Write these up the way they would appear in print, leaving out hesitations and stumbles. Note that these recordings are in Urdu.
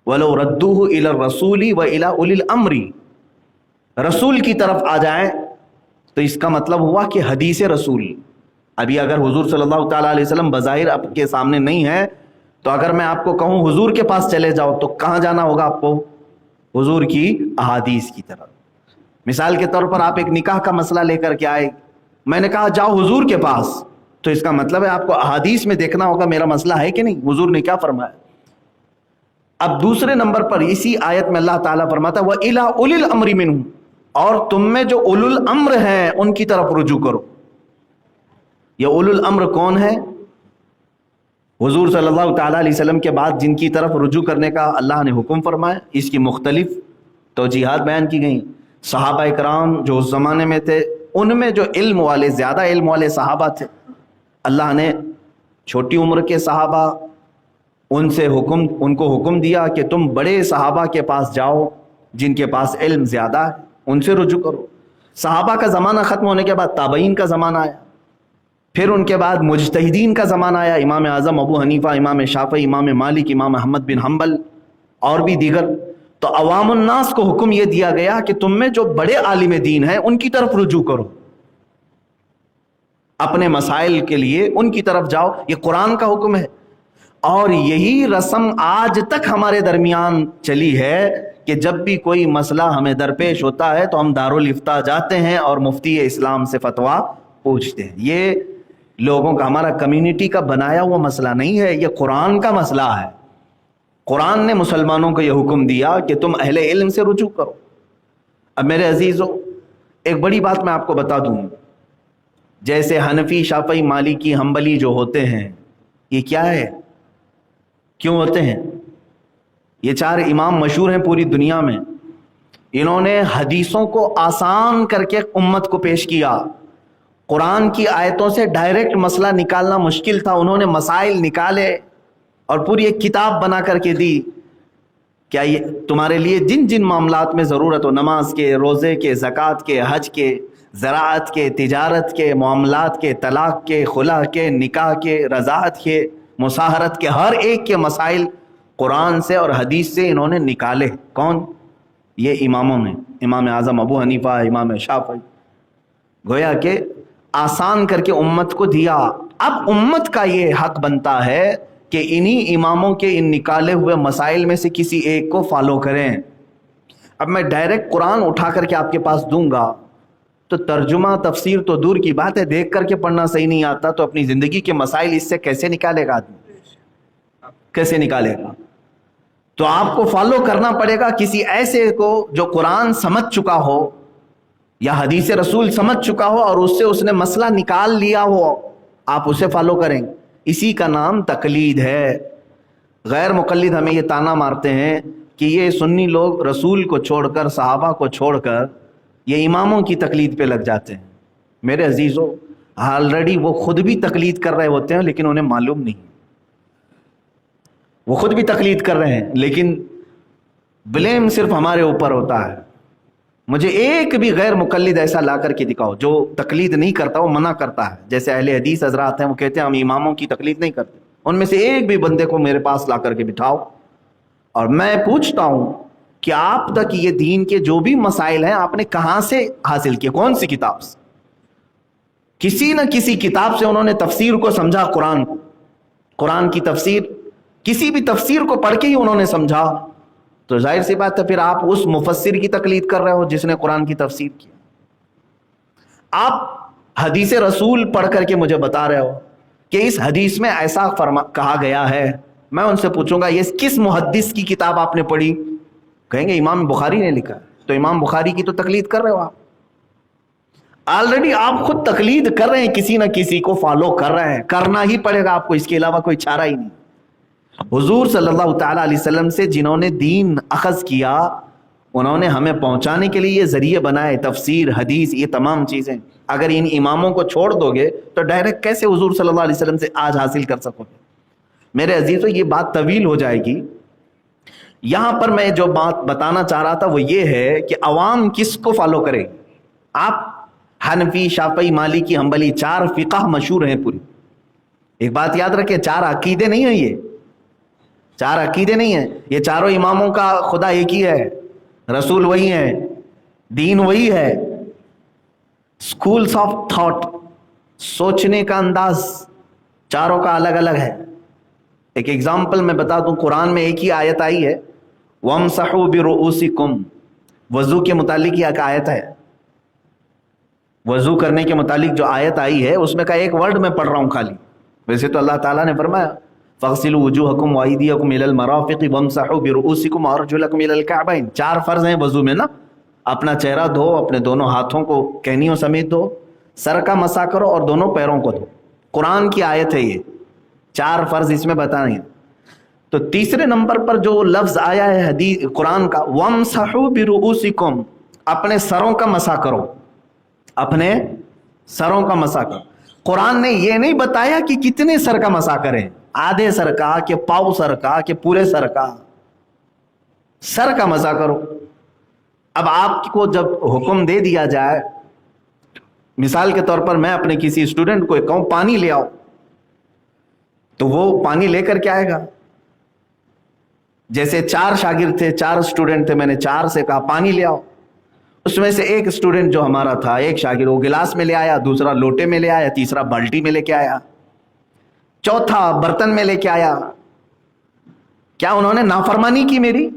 وَلَوْ رَدُّوهُ إِلَى الرَّسُولِ وَإِلَى أُولِي الْأَمْرِ، رسول کی طرف آ جائیں تو اس کا مطلب ہوا کہ حدیث رسول. ابھی اگر حضور صلی اللہ تعالیٰ علیہ وسلم بظاہر آپ کے سامنے نہیں ہے تو اگر میں آپ کو کہوں حضور کے پاس چلے جاؤ تو کہاں جانا ہوگا آپ کو؟ حضور کی احادیث کی طرف. مثال کے طور پر آپ ایک نکاح کا مسئلہ لے کر کے آئے، میں نے کہا جاؤ حضور کے پاس، تو اس کا مطلب ہے آپ کو احادیث میں دیکھنا ہوگا میرا مسئلہ ہے کہ نہیں، حضور نے کیا فرمایا. اب دوسرے نمبر پر اسی آیت میں اللہ تعالیٰ فرماتا ہے وَإِلَىٰ أُولِي الْأَمْرِ مِنْهُمْ، اور تم میں جو اولو الامر ہیں ان کی طرف رجوع کرو. یہ اولو الامر کون ہے؟ حضور صلی اللہ تعالیٰ علیہ وسلم کے بعد جن کی طرف رجوع کرنے کا اللہ نے حکم فرمایا، اس کی مختلف توجیحات بیان کی گئیں. صحابہ اکرام جو اس زمانے میں تھے، ان میں جو علم والے، زیادہ علم والے صحابہ تھے، اللہ نے چھوٹی عمر کے صحابہ ان کو حکم دیا کہ تم بڑے صحابہ کے پاس جاؤ جن کے پاس علم زیادہ ہے، ان سے رجوع کرو. صحابہ کا زمانہ ختم ہونے کے بعد تابعین کا زمانہ آیا، پھر ان کے بعد مجتہدین کا زمانہ آیا، امام اعظم ابو حنیفہ، امام شافعی، امام مالک، امام احمد بن حنبل اور بھی دیگر. تو عوام الناس کو حکم یہ دیا گیا کہ تم میں جو بڑے عالم دین ہیں ان کی طرف رجوع کرو، اپنے مسائل کے لیے ان کی طرف جاؤ. یہ قرآن کا حکم ہے، اور یہی رسم آج تک ہمارے درمیان چلی ہے کہ جب بھی کوئی مسئلہ ہمیں درپیش ہوتا ہے تو ہم دارالافتاء جاتے ہیں اور مفتی اسلام سے فتویٰ پوچھتے ہیں. یہ لوگوں کا، ہمارا کمیونٹی کا بنایا ہوا مسئلہ نہیں ہے، یہ قرآن کا مسئلہ ہے. قرآن نے مسلمانوں کو یہ حکم دیا کہ تم اہل علم سے رجوع کرو. اب میرے عزیزو، ایک بڑی بات میں آپ کو بتا دوں، جیسے حنفی، شافعی، مالکی، حنبلی جو ہوتے ہیں، یہ کیا ہے، کیوں ہوتے ہیں؟ یہ چار امام مشہور ہیں پوری دنیا میں. انہوں نے حدیثوں کو آسان کر کے امت کو پیش کیا. قرآن کی آیتوں سے ڈائریکٹ مسئلہ نکالنا مشکل تھا، انہوں نے مسائل نکالے اور پوری ایک کتاب بنا کر کے دی. کیا یہ تمہارے لیے جن جن معاملات میں ضرورت ہو، نماز کے، روزے کے، زکوٰۃ کے، حج کے، زراعت کے، تجارت کے، معاملات کے، طلاق کے، خلا کے، نکاح کے، رضاعت کے، مصاہرت کے، ہر ایک کے مسائل قرآن سے اور حدیث سے انہوں نے نکالے. کون؟ یہ اماموں نے، امام اعظم ابو حنیفہ، امام شافعی. گویا کہ آسان کر کے امت کو دیا. اب امت کا یہ حق بنتا ہے کہ انہی اماموں کے ان نکالے ہوئے مسائل میں سے کسی ایک کو فالو کریں. اب میں ڈائریکٹ قرآن اٹھا کر کے آپ کے پاس دوں گا تو ترجمہ تفسیر تو دور کی بات ہے، دیکھ کر کے پڑھنا صحیح نہیں آتا تو اپنی زندگی کے مسائل اس سے کیسے نکالے گا آدمی؟ کیسے نکالے گا؟ تو آپ کو فالو کرنا پڑے گا کسی ایسے کو جو قرآن سمجھ چکا ہو یا حدیث رسول سمجھ چکا ہو اور اس نے مسئلہ نکال لیا ہو، آپ اسے فالو کریں. اسی کا نام تقلید ہے. غیر مقلد ہمیں یہ تانا مارتے ہیں کہ یہ سنی لوگ رسول کو چھوڑ کر، صحابہ کو چھوڑ کر یہ اماموں کی تقلید پہ لگ جاتے ہیں. میرے عزیزو، آلریڈی وہ خود بھی تقلید کر رہے ہوتے ہیں لیکن انہیں معلوم نہیں. وہ خود بھی تقلید کر رہے ہیں لیکن بلیم صرف ہمارے اوپر ہوتا ہے. مجھے ایک بھی غیر مقلد ایسا لا کر کے دکھاؤ جو تقلید نہیں کرتا، وہ منع کرتا ہے. جیسے اہل حدیث حضرات ہیں، وہ کہتے ہیں ہم اماموں کی تقلید نہیں کرتے. ان میں سے ایک بھی بندے کو میرے پاس لا کر کے بٹھاؤ اور میں پوچھتا ہوں کہ آپ تک یہ دین کے جو بھی مسائل ہیں آپ نے کہاں سے حاصل کیے، کون سی کتاب سے؟ کسی نہ کسی کتاب سے انہوں نے تفسیر کو سمجھا. قرآن کو، قرآن کی تفسیر، کسی بھی تفسیر کو پڑھ کے ہی انہوں نے سمجھا. تو ظاہر سی بات ہے پھر آپ اس مفسر کی تقلید کر رہے ہو جس نے قرآن کی تفسیر کی. آپ حدیث رسول پڑھ کر کے مجھے بتا رہے ہو کہ اس حدیث میں ایسا کہا گیا ہے. میں ان سے پوچھوں گا یہ کس محدث کی کتاب آپ نے پڑھی؟ کہیں گے امام بخاری نے لکھا ہے. تو امام بخاری کی تو تقلید کر رہے ہو آپ. آلریڈی آپ خود تقلید کر رہے ہیں، کسی نہ کسی کو فالو کر رہے ہیں. کرنا ہی پڑے گا آپ کو، اس کے علاوہ کوئی چارہ ہی نہیں. حضور صلی اللہ تعالیٰ علیہ وسلم سے جنہوں نے دین اخذ کیا، انہوں نے ہمیں پہنچانے کے لیے یہ ذریعے بنائے، تفسیر، حدیث، یہ تمام چیزیں. اگر ان اماموں کو چھوڑ دو گے تو ڈائریکٹ کیسے حضور صلی اللہ علیہ وسلم سے آج حاصل کر سکو گے؟ میرے عزیزو، یہ بات طویل ہو جائے گی. یہاں پر میں جو بات بتانا چاہ رہا تھا وہ یہ ہے کہ عوام کس کو فالو کرے. آپ حنفی، شافعی، مالکی، حنبلی، چار فقہ مشہور ہیں پوری. ایک بات یاد رکھیں، چار عقیدے نہیں ہیں، یہ چار عقیدے نہیں ہیں، یہ چاروں اماموں کا خدا ایک ہی ہے، رسول وہی ہے، دین وہی ہے۔ اسکولس آف تھاٹ، سوچنے کا انداز چاروں کا الگ الگ ہے۔ ایک ایگزامپل میں بتا دوں، قرآن میں ایک ہی آیت آئی ہے، وَامْسَحُوا بِرُؤُوسِكُمْ، وضو کے متعلق یہ ایک آیت ہے، وضو کرنے کے متعلق جو آیت آئی ہے اس میں کا ایک ورڈ میں پڑھ رہا ہوں خالی، ویسے تو اللہ تعالیٰ نے فرمایا فَاغْسِلُوا وُجُوهَكُمْ وَأَيْدِيَكُمْ إِلَى الْمَرَافِقِ وَامْسَحُوا بِرُؤُوسِكُمْ وَأَرْجُلَكُمْ إِلَى الْكَعْبَيْنِ۔ چار فرض ہیں وضو میں نا، اپنا چہرہ دھو، اپنے دونوں ہاتھوں کو کہنیوں سمیت دھو، سر کا مسح کرو اور دونوں پیروں کو دھو۔ قرآن کی آیت ہے یہ، چار فرض اس میں بتائیں ہیں۔ تو تیسرے نمبر پر جو لفظ آیا ہے حدیث قرآن کا، وَامْسَحُوا بِرُؤُوسِكُمْ، اپنے سروں کا مسح کرو، اپنے سروں کا مسح کرو۔ قرآن نے یہ نہیں بتایا کہ کتنے سر کا مسح کریں، آدھے سر کا کہ پاؤ سر کا کہ پورے سر کا، سر کا مسح کرو۔ اب آپ کو جب حکم دے دیا جائے، مثال کے طور پر میں اپنے کسی اسٹوڈنٹ کو کہوں پانی لے آؤ، تو وہ پانی لے کر کے آئے گا۔ جیسے چار شاگرد تھے، چار اسٹوڈنٹ تھے، میں نے چار سے کہا پانی لے آؤ، اس میں سے ایک اسٹوڈنٹ جو ہمارا تھا، ایک شاگرد، وہ گلاس میں لے آیا، دوسرا لوٹے میں لے آیا، تیسرا بالٹی میں لے کے آیا، چوتھا برتن میں لے کے آیا۔ کیا انہوں نے نافرمانی کی؟ میری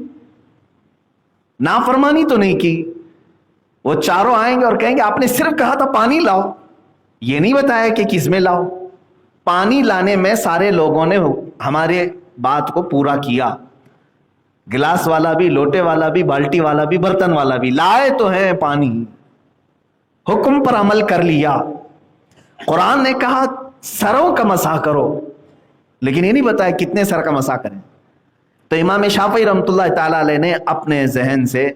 نافرمانی تو نہیں کی۔ وہ چاروں آئیں گے اور کہیں گے آپ نے صرف کہا تھا پانی لاؤ، یہ نہیں بتایا کہ کس میں لاؤ۔ پانی لانے میں سارے لوگوں نے ہمارے بات کو پورا کیا، گلاس والا بھی، لوٹے والا بھی، بالٹی والا بھی، برتن والا بھی، لائے تو ہے پانی، حکم پر عمل کر لیا۔ قرآن نے کہا سروں کا مسح کرو، لیکن یہ نہیں بتایا کتنے سر کا مسح کریں۔ تو امام شافعی رحمۃ اللہ تعالی علیہ نے اپنے ذہن سے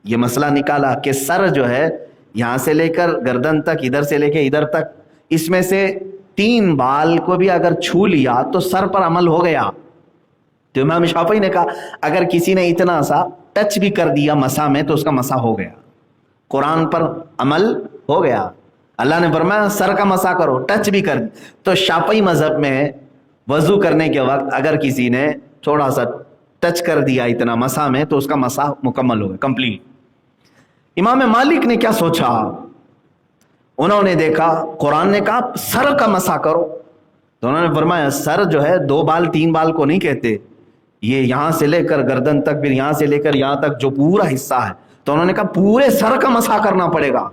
یہ مسئلہ نکالا کہ سر جو ہے یہاں سے لے کر گردن تک، ادھر سے لے کے ادھر تک، اس میں سے 3 بال کو بھی اگر چھو لیا تو سر پر عمل ہو گیا۔ تو امام شافعی نے کہا اگر کسی نے اتنا سا ٹچ بھی کر دیا مسح میں تو اس کا مسح ہو گیا، قرآن پر عمل ہو گیا۔ اللہ نے فرمایا سر کا مسح کرو، ٹچ بھی کر۔ تو شافعی مذہب میں وضو کرنے کے وقت اگر کسی نے تھوڑا سا ٹچ کر دیا اتنا مسح میں تو اس کا مسح مکمل ہو گیا، کمپلیٹ۔ امام مالک نے کیا سوچا؟ انہوں نے دیکھا قرآن نے کہا سر کا مسح کرو، تو انہوں نے فرمایا سر جو ہے 2 بال 3 بال کو نہیں کہتے، یہ یہاں سے لے کر گردن تک، پھر یہاں سے لے کر یہاں تک جو پورا حصہ ہے، تو انہوں نے کہا پورے سر کا مسح کرنا پڑے گا۔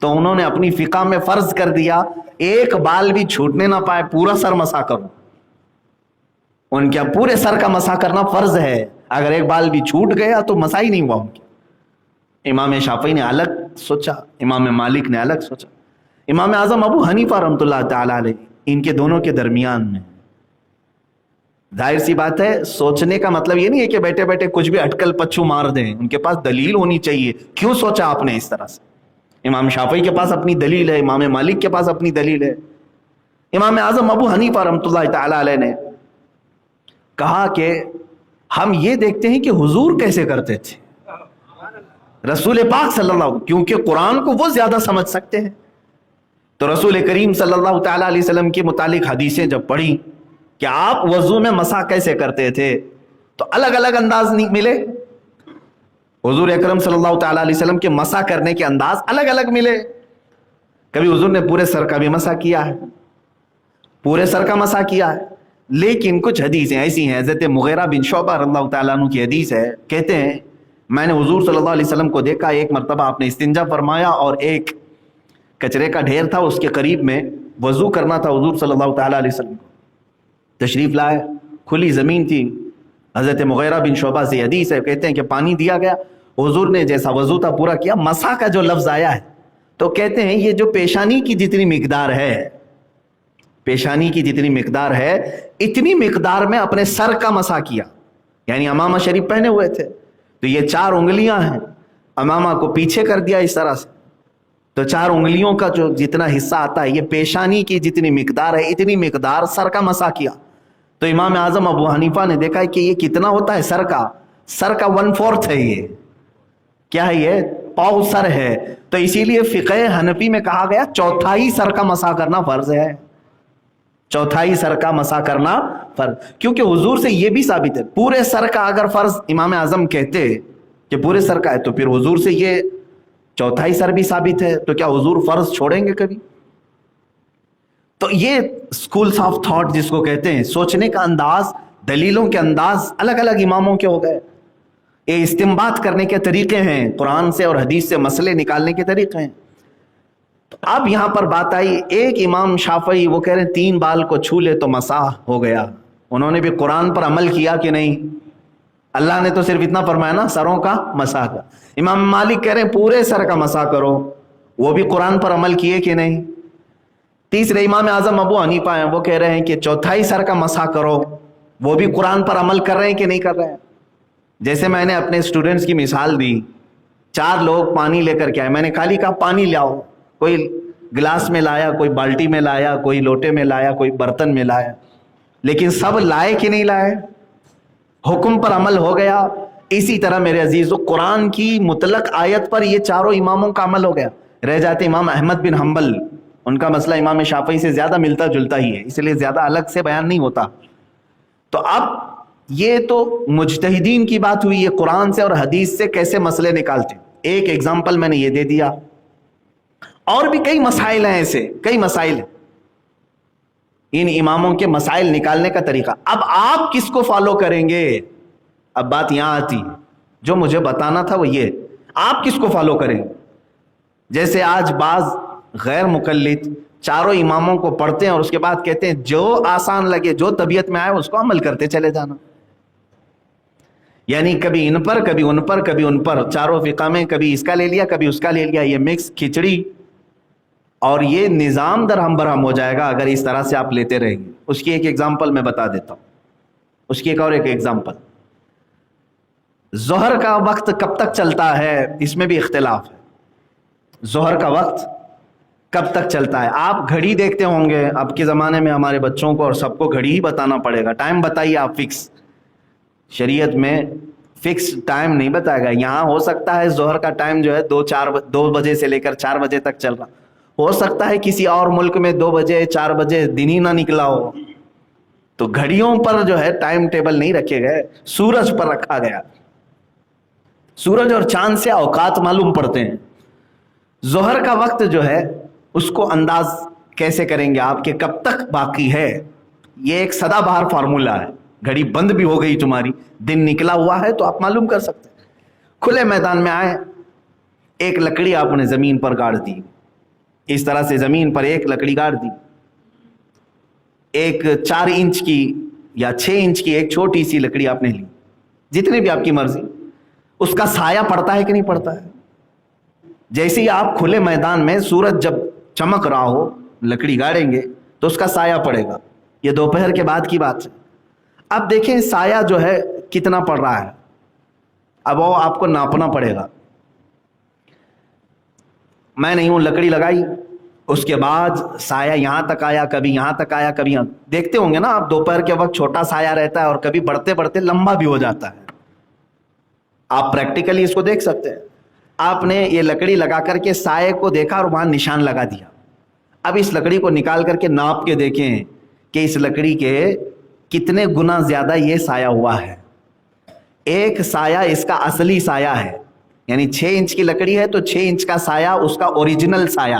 تو انہوں نے اپنی فقہ میں فرض کر دیا ایک بال بھی چھوٹنے نہ پائے، پورا سر مسح کرو۔ ان کے پورے سر کا مسح کرنا فرض ہے، اگر ایک بال بھی چھوٹ گیا تو مسح ہی نہیں ہوا ان کے۔ امام شافعی نے الگ سوچا، امام مالک نے الگ سوچا، امام اعظم ابو حنیفہ رحمۃ اللہ تعالی علیہ ان کے دونوں کے درمیان میں۔ ظاہر سی بات ہے، سوچنے کا مطلب یہ نہیں ہے کہ بیٹھے بیٹھے کچھ بھی اٹکل پچھو مار دیں، ان کے پاس دلیل ہونی چاہیے، کیوں سوچا آپ نے اس طرح سے۔ امام شافعی کے پاس اپنی دلیل ہے، امام مالک کے پاس اپنی دلیل ہے۔ امام اعظم ابو حنیفہ رحمۃ اللہ تعالی علیہ نے کہا کہ ہم یہ دیکھتے ہیں کہ حضور کیسے کرتے تھے، رسول پاک صلی اللہ علیہ وسلم، کیونکہ قرآن کو وہ زیادہ سمجھ سکتے ہیں۔ تو رسول کریم صلی اللہ تعالی علیہ وسلم کے متعلق حدیثیں جب پڑھی کہ آپ وضو میں مسح کیسے کرتے تھے، تو الگ الگ انداز ملے۔ حضور اکرم صلی اللہ تعالی علیہ وسلم کے مسح کرنے کے انداز الگ الگ ملے۔ کبھی حضور نے پورے سر کا بھی مسح کیا ہے، پورے سر کا مسح کیا ہے، لیکن کچھ حدیثیں ایسی ہیں، حضرت مغیرہ بن شعبہ رضی اللہ تعالیٰ عنہ کی حدیث ہے، کہتے ہیں میں نے حضور صلی اللہ علیہ وسلم کو دیکھا، ایک مرتبہ آپ نے استنجا فرمایا اور ایک کچرے کا ڈھیر تھا اس کے قریب میں، وضو کرنا تھا حضور صلی اللہ تعالیٰ علیہ وسلم کو، تشریف لائے، کھلی زمین تھی، حضرت مغیرہ بن شعبہ سے حدیث ہے، کہتے ہیں کہ پانی دیا گیا، حضور نے جیسا وضو تھا پورا کیا، مسح کا جو لفظ آیا ہے تو کہتے ہیں یہ جو پیشانی کی جتنی مقدار ہے، پیشانی کی جتنی مقدار ہے اتنی مقدار میں اپنے سر کا مسح کیا، یعنی امامہ شریف پہنے ہوئے تھے تو یہ 4 انگلیاں ہیں، امامہ کو پیچھے کر دیا اس طرح سے، تو 4 انگلیوں کا جو جتنا حصہ آتا ہے یہ پیشانی کی جتنی مقدار ہے اتنی مقدار سر کا مسح کیا۔ تو امام اعظم ابو حنیفہ نے دیکھا کہ یہ کتنا ہوتا ہے سر کا 1/4 ہے، یہ کیا ہے، یہ پاؤ سر ہے، تو اسی لیے فقہ حنفی میں کہا گیا 1/4 سر کا مسح کرنا فرض ہے۔ چوتھائی سر کا مسح کرنا فرض, کیونکہ حضور سے یہ بھی ثابت ہے. پورے سر کا اگر فرض امام اعظم کہتے کہ پورے سر کا ہے, تو پھر حضور سے یہ چوتھائی سر بھی ثابت ہے, تو کیا حضور فرض چھوڑیں گے کبھی؟ تو یہ اسکولس آف تھاٹ جس کو کہتے ہیں, سوچنے کا انداز, دلیلوں کے انداز الگ الگ اماموں کے ہو گئے. یہ استنباط کرنے کے طریقے ہیں, قرآن سے اور حدیث سے مسئلے نکالنے کے طریقے ہیں. تو اب یہاں پر بات آئی, ایک امام شافعی وہ کہہ رہے ہیں 3 بال کو چھو لے تو مسح ہو گیا. انہوں نے بھی قرآن پر عمل کیا کہ نہیں؟ اللہ نے تو صرف اتنا فرمایا نا, سروں کا مسح کا. امام مالک کہہ رہے ہیں پورے سر کا مسح کرو, وہ بھی قرآن پر عمل کیے کہ نہیں؟ تیسرے امام اعظم ابو حنیفہ ہیں, وہ کہہ رہے ہیں کہ چوتھائی سر کا مسح کرو, وہ بھی قرآن پر عمل کر رہے ہیں کہ نہیں کر رہے ہیں؟ جیسے میں نے اپنے اسٹوڈنٹس کی مثال دی, 4 لوگ پانی لے کر کے آئے, میں نے خالی کہا پانی لاؤ, کوئی گلاس میں لایا, کوئی بالٹی میں لایا, کوئی لوٹے میں لایا, کوئی برتن میں لایا, لیکن سب لائے کہ نہیں لائے؟ حکم پر عمل ہو گیا. اسی طرح میرے عزیزو, قرآن کی مطلق آیت پر یہ چاروں اماموں کا عمل ہو گیا. رہ جاتے امام احمد بن حنبل, ان کا مسئلہ امام شافعی سے زیادہ ملتا جلتا ہی ہے, اس لیے زیادہ الگ سے بیان نہیں ہوتا. تو اب یہ تو مجتہدین کی بات ہوئی, یہ قرآن سے اور حدیث سے کیسے مسئلے نکالتے. ایک ایگزامپل میں نے یہ دے دیا, اور بھی کئی مسائل ہیں, ایسے کئی مسائل ہیں, ان اماموں کے مسائل نکالنے کا طریقہ. اب آپ کس کو فالو کریں گے؟ اب بات یہاں آتی, جو مجھے بتانا تھا وہ یہ, آپ کس کو فالو کریں گے؟ جیسے آج بعض غیر مقلد چاروں اماموں کو پڑھتے ہیں اور اس کے بعد کہتے ہیں جو آسان لگے, جو طبیعت میں آئے اس کو عمل کرتے چلے جانا. یعنی کبھی ان پر, کبھی ان پر, کبھی ان پر, چاروں فقہ میں کبھی اس کا لے لیا, کبھی اس کا لے لیا, یہ مکس کھچڑی, اور یہ نظام درہم برہم ہو جائے گا اگر اس طرح سے آپ لیتے رہیں گے. اس کی ایک ایگزامپل میں بتا دیتا ہوں, اس کی ایک اور ایک ایگزامپل. ظہر کا وقت کب تک چلتا ہے, اس میں بھی اختلاف ہے. ظہر کا وقت کب تک چلتا ہے؟ آپ گھڑی دیکھتے ہوں گے, اب کے زمانے میں ہمارے بچوں کو اور سب کو گھڑی ہی بتانا پڑے گا. ٹائم بتائیے آپ فکس, شریعت میں فکس ٹائم نہیں بتائے گا. یہاں ہو سکتا ہے ظہر کا ٹائم جو ہے 2 بجے سے لے کر 4 بجے تک چل رہا, ہو سکتا ہے کسی اور ملک میں 2 بجے 4 بجے دن ہی نہ نکلا ہو. تو گھڑیوں پر جو ہے ٹائم ٹیبل نہیں رکھے گئے, سورج پر رکھا گیا. سورج اور چاند سے اوقات معلوم پڑتے ہیں. ظہر کا وقت جو ہے اس کو انداز کیسے کریں گے آپ کہ کب تک باقی ہے؟ یہ ایک سدا بہار فارمولا ہے. گھڑی بند بھی ہو گئی تمہاری, دن نکلا ہوا ہے تو آپ معلوم کر سکتے ہیں. کھلے میدان میں آئے, ایک لکڑی آپ نے زمین پر گاڑ دی, اس طرح سے زمین پر ایک لکڑی گاڑ دی, ایک 4 انچ کی یا 6 انچ کی ایک چھوٹی سی لکڑی آپ نے لی, جتنی بھی آپ کی مرضی. اس کا سایہ پڑتا ہے کہ نہیں پڑتا ہے؟ جیسے ہی آپ کھلے میدان میں سورج جب چمک رہا ہو لکڑی گاڑیں گے تو اس کا سایہ پڑے گا. یہ دوپہر کے بعد کی بات ہے. اب دیکھیں سایہ جو ہے کتنا پڑ رہا ہے, اب وہ آپ کو ناپنا پڑے گا. میں نے یوں لکڑی لگائی, اس کے بعد سایہ یہاں تک آیا, کبھی یہاں تک آیا, کبھی یہاں. دیکھتے ہوں گے نا آپ, دوپہر کے وقت چھوٹا سایہ رہتا ہے اور کبھی بڑھتے بڑھتے لمبا بھی ہو جاتا ہے. آپ پریکٹیکلی اس کو دیکھ سکتے ہیں. آپ نے یہ لکڑی لگا کر کے سائے کو دیکھا اور وہاں نشان لگا دیا. اب اس لکڑی کو نکال کر کے ناپ کے دیکھیں کہ اس لکڑی کے کتنے گنا زیادہ یہ سایہ ہوا ہے. ایک سایہ اس کا اصلی سایہ ہے, یعنی 6 انچ کی لکڑی ہے تو 6 انچ کا سایہ اس کا اوریجنل سایہ.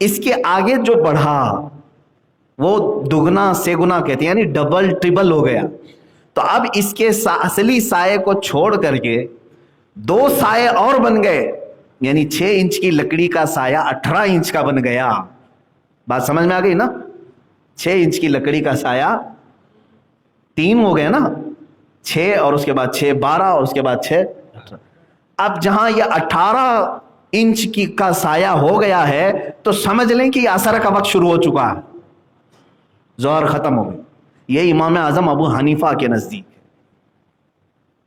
اس کے آگے جو بڑھا وہ دگنا سیگنا کہتے ہیں, یعنی ڈبل ٹربل ہو گیا. تو اب اس کے اصلی سائے کو چھوڑ کر کے 2 سائے اور بن گئے, یعنی 6 انچ کی لکڑی کا سایہ 18 انچ کا بن گیا. بات سمجھ میں آ گئی نا؟ 6 انچ کی لکڑی کا سایہ 3 ہو گیا نا, 6 اور اس کے بعد 6 12 اور اس کے بعد 6 18. اب جہاں یہ 18 انچ کی کا سایہ ہو گیا ہے تو سمجھ لیں کہ عصر کا وقت شروع ہو چکا ہے, ظہر ختم ہو گئی. یہ امام اعظم ابو حنیفہ کے نزدیک ہے,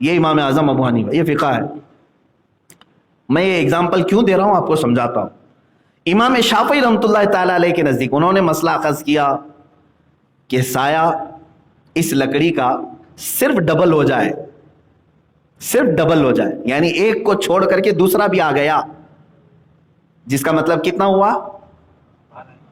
یہ امام اعظم ابو حنیفہ, یہ فقہ ہے. میں یہ اگزامپل کیوں دے رہا ہوں آپ کو سمجھاتا ہوں. امام شافعی رحمۃ اللہ تعالی علیہ کے نزدیک انہوں نے مسئلہ اخذ کیا کہ سایہ اس لکڑی کا صرف ڈبل ہو جائے, صرف ڈبل ہو جائے, یعنی ایک کو چھوڑ کر کے دوسرا بھی آ گیا, جس کا مطلب کتنا ہوا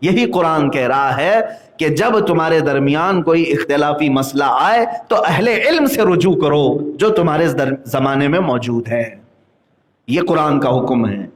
یہی قرآن کہہ رہا ہے کہ جب تمہارے درمیان کوئی اختلافی مسئلہ آئے تو اہل علم سے رجوع کرو جو تمہارے زمانے میں موجود ہے. یہ قرآن کا حکم ہے.